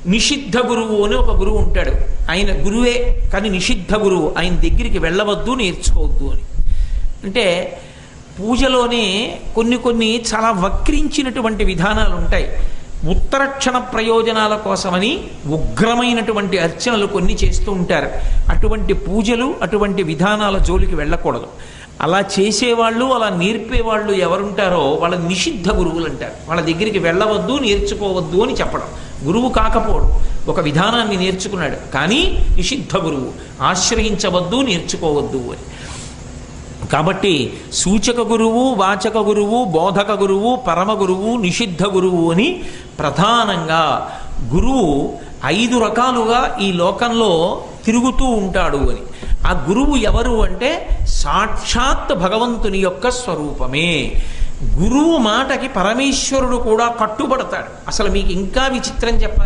నిషిద్ధ గురువు అని ఒక గురువు ఉంటాడు. ఆయన గురువే కానీ నిషిద్ధ గురువు, ఆయన దగ్గరికి వెళ్ళవద్దు, నేర్చుకోవద్దు అని. అంటే పూజలోనే కొన్ని చాలా వక్రించినటువంటి విధానాలు ఉంటాయి. ఉత్తరక్షణ ప్రయోజనాల కోసమని ఉగ్రమైనటువంటి అర్చనలు కొన్ని చేస్తూ ఉంటారు. అటువంటి పూజలు, అటువంటి విధానాల జోలికి వెళ్ళకూడదు. అలా చేసేవాళ్ళు, అలా నేర్పేవాళ్ళు ఎవరుంటారో వాళ్ళ నిషిద్ధ గురువులు అంటారు. వాళ్ళ దగ్గరికి వెళ్ళవద్దు, నేర్చుకోవద్దు అని చెప్పడం. గురువు కాకపోవడం, ఒక విధానాన్ని నేర్చుకున్నాడు కానీ నిషిద్ధ గురువు, ఆశ్రయించవద్దు, నేర్చుకోవద్దు అని. కాబట్టి సూచక గురువు, వాచక గురువు, బోధక గురువు, పరమ గురువు, నిషిద్ధ గురువు అని ప్రధానంగా గురువు 5 రకాలుగా ఈ లోకంలో తిరుగుతూ ఉంటాడు అని. ఆ గురువు ఎవరు అంటే సాక్షాత్ భగవంతుని యొక్క స్వరూపమే. గురువు మాటకి పరమేశ్వరుడు కూడా కట్టుబడతాడు. అసలు మీకు ఇంకా విచిత్రం చెప్పాలి.